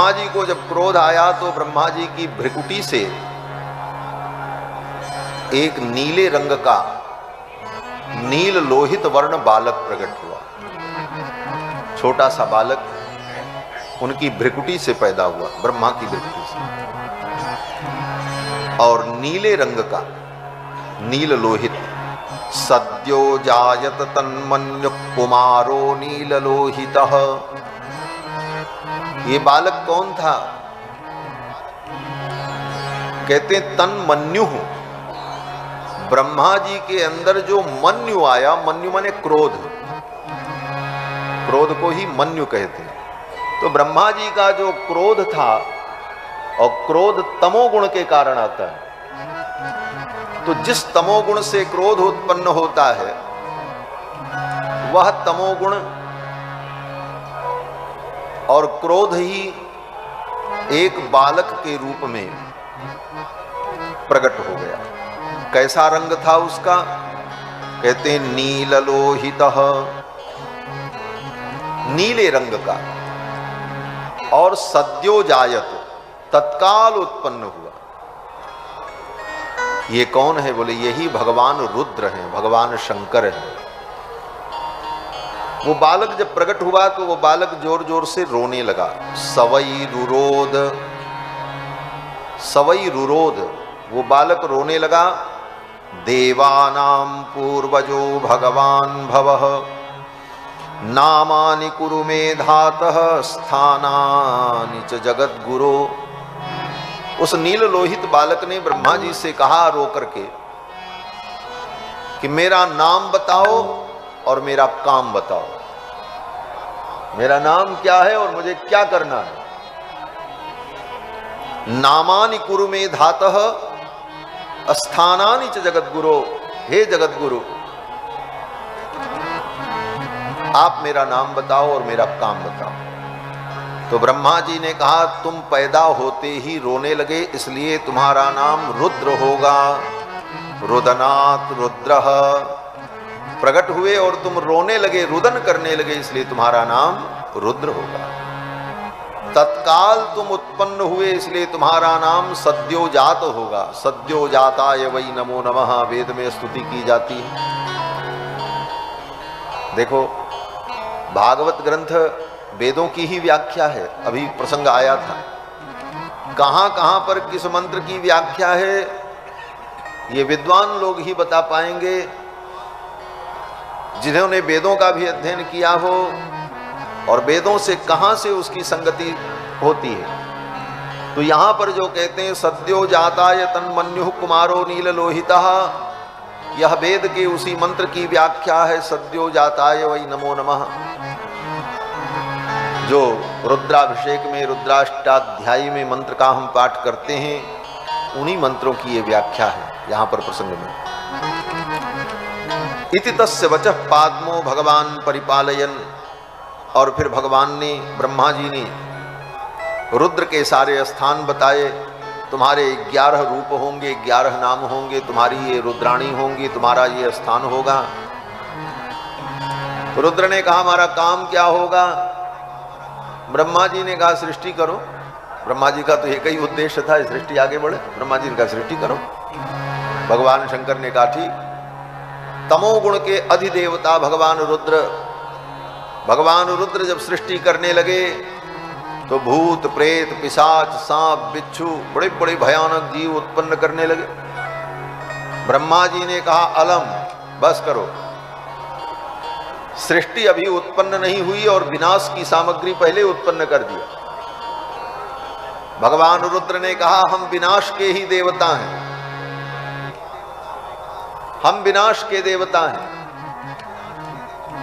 ब्रह्मा जी को जब क्रोध आया तो ब्रह्मा जी की भ्रिकुटी से एक नीले रंग का नील लोहित वर्ण बालक प्रकट हुआ। छोटा सा बालक उनकी भ्रिकुटी से पैदा हुआ, ब्रह्मा की भ्रिकुटी से, और नीले रंग का, नील लोहित। सद्यो जायत तन्मन्यु कुमारो नील लोहितः। ये बालक कौन था? कहते तन्मन्यु, ब्रह्मा जी के अंदर जो मन्यु आया, मन्यु माने क्रोध, क्रोध को ही मन्यु कहते हैं। तो ब्रह्मा जी का जो क्रोध था, और क्रोध तमोगुण के कारण आता है, तो जिस तमोगुण से क्रोध उत्पन्न होता है वह तमोगुण और क्रोध ही एक बालक के रूप में प्रकट हो गया। कैसा रंग था उसका? कहते हैं नीललोहितः, नीले रंग का, और सद्यो जायत, तत्काल उत्पन्न हुआ। ये कौन है? बोले यही भगवान रुद्र हैं, भगवान शंकर हैं। वो बालक जब प्रकट हुआ तो वो बालक जोर जोर से रोने लगा। सवई रुरोद, सवई रुरोद, वो बालक रोने लगा। देवानां पूर्वजो भगवान भवः, नामानि कुरु मे धातः, स्थानानि च जगद्गुरो। उस नील लोहित बालक ने ब्रह्मा जी से कहा रो करके कि मेरा नाम बताओ और मेरा काम बताओ। मेरा नाम क्या है और मुझे क्या करना है? नामानि कुरु मे धातः, स्थानानि च जगद्गुरो। हे जगद्गुरु, आप मेरा नाम बताओ और मेरा काम बताओ। तो ब्रह्मा जी ने कहा तुम पैदा होते ही रोने लगे, इसलिए तुम्हारा नाम रुद्र होगा। रुदनात् रुद्रः, प्रकट हुए और तुम रोने लगे, रुदन करने लगे, इसलिए तुम्हारा नाम रुद्र होगा। तत्काल तुम उत्पन्न हुए, इसलिए तुम्हारा नाम सद्योजात होगा। सद्योजाताय वै नमो नमः, वेद में स्तुति की जाती है। देखो, भागवत ग्रंथ वेदों की ही व्याख्या है। अभी प्रसंग आया था, कहां कहां पर किस मंत्र की व्याख्या है ये विद्वान लोग ही बता पाएंगे, जिन्होंने वेदों का भी अध्ययन किया हो और वेदों से कहां से उसकी संगति होती है। तो यहां पर जो कहते हैं सद्यो जाताय तन्मन्युः कुमारो नील लोहितः, यह वेद के उसी मंत्र की व्याख्या है। सद्यो जाताय वै नमो नमः, जो रुद्राभिषेक में रुद्राष्टाध्यायी में मंत्र का हम पाठ करते हैं, उन्हीं मंत्रों की ये व्याख्या है यहां पर प्रसंग में। इति तस्य वचः पाद्मो भगवान परिपालयन। और फिर भगवान ने, ब्रह्मा जी ने रुद्र के सारे स्थान बताए। तुम्हारे 11 रूप होंगे, 11 नाम होंगे, तुम्हारी ये रुद्राणी होंगी, तुम्हारा ये स्थान होगा। तो रुद्र ने कहा हमारा काम क्या होगा? ब्रह्मा जी ने कहा सृष्टि करो। ब्रह्मा जी का तो एक ही उद्देश्य था, सृष्टि आगे बढ़े। ब्रह्मा जी ने कहा सृष्टि करो। भगवान शंकर ने कहा ठीक। तमोगुण के अधिदेवता भगवान रुद्र, भगवान रुद्र जब सृष्टि करने लगे तो भूत प्रेत पिशाच सांप बिच्छू बड़े बड़े भयानक जीव उत्पन्न करने लगे। ब्रह्मा जी ने कहा अलम, बस करो। सृष्टि अभी उत्पन्न नहीं हुई और विनाश की सामग्री पहले उत्पन्न कर दिया। भगवान रुद्र ने कहा हम विनाश के ही देवता हैं, हम विनाश के देवता हैं।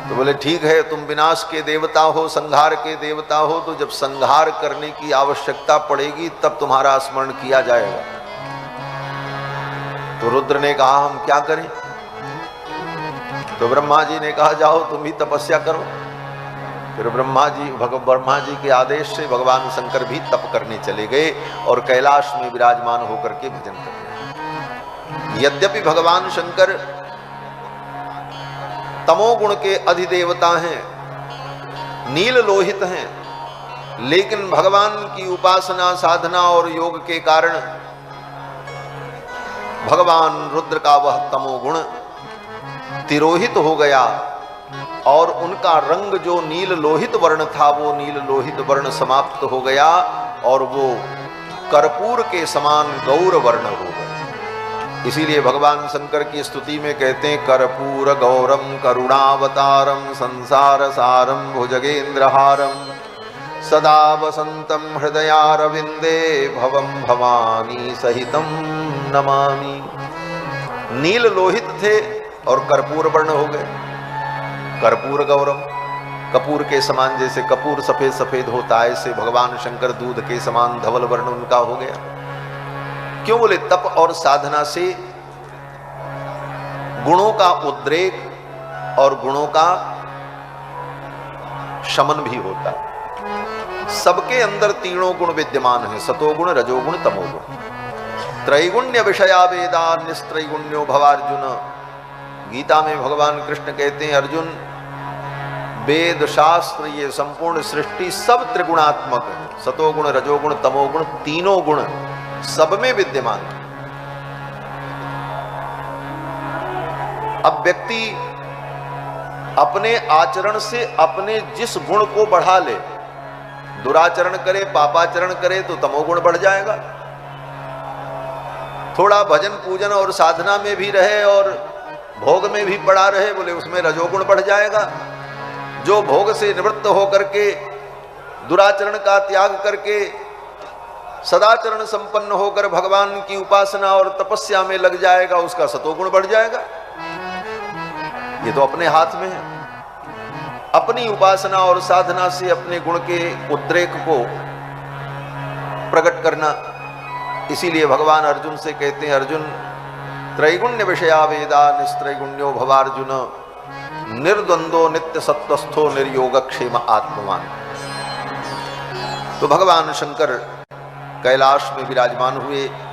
तो बोले ठीक है, तुम विनाश के देवता हो, संहार के देवता हो, तो जब संहार करने की आवश्यकता पड़ेगी तब तुम्हारा स्मरण किया जाएगा। तो रुद्र ने कहा हम क्या करें? तो ब्रह्मा जी ने कहा जाओ तुम ही तपस्या करो। फिर ब्रह्मा जी के आदेश से भगवान शंकर भी तप करने चले गए और कैलाश में विराजमान होकर के भजन करने। यद्यपि भगवान शंकर तमोगुण के अधिदेवता हैं, नील लोहित हैं, लेकिन भगवान की उपासना साधना और योग के कारण भगवान रुद्र का वह तमोगुण तिरोहित हो गया और उनका रंग जो नील लोहित वर्ण था वो नील लोहित वर्ण समाप्त हो गया और वो कर्पूर के समान गौर वर्ण हो गए। इसीलिए भगवान शंकर की स्तुति में कहते हैं कर्पूर गौरम करुणावतारम संसार सारम भुजगेंद्रहारम सदा वसंतम हृदयारविंदे भवम भवानी सहितम नमामि। नील लोहित थे और कर्पूर वर्ण हो गए। कर्पूर गौरम, कपूर के समान, जैसे कपूर सफेद सफेद होता है ऐसे भगवान शंकर दूध के समान धवल वर्ण उनका हो गया। क्यों बोले? तप और साधना से गुणों का उद्रेक और गुणों का शमन भी होता है। सबके अंदर तीनों गुण विद्यमान है, सतोगुण रजोगुण तमोगुण। त्रैगुण्य विषया वेदा निस्त्रैगुण्यो भवार्जुन। गीता में भगवान कृष्ण कहते हैं अर्जुन, वेद शास्त्र ये संपूर्ण सृष्टि सब त्रिगुणात्मक है। सतोगुण रजोगुण तमोगुण तीनों गुण सब में विद्यमान है। अब व्यक्ति अपने आचरण से अपने जिस गुण को बढ़ा ले, दुराचरण करे पापाचरण करे तो तमोगुण बढ़ जाएगा। थोड़ा भजन पूजन और साधना में भी रहे और भोग में भी पड़ा रहे, बोले उसमें रजोगुण बढ़ जाएगा। जो भोग से निवृत्त होकर के दुराचरण का त्याग करके सदाचरण संपन्न होकर भगवान की उपासना और तपस्या में लग जाएगा, उसका सतोगुण बढ़ जाएगा। ये तो अपने हाथ में है। अपनी उपासना और साधना से अपने गुण के उद्रेक को प्रकट करना। इसीलिए भगवान अर्जुन से कहते हैं अर्जुन, त्रैगुण्य विषया वेदा निस्त्रैगुण्यो भवार्जुन निर्द्वंदो नित्य सत्वस्थो निर्योगक्षेम आत्मवान। तो भगवान शंकर कैलाश में विराजमान हुए।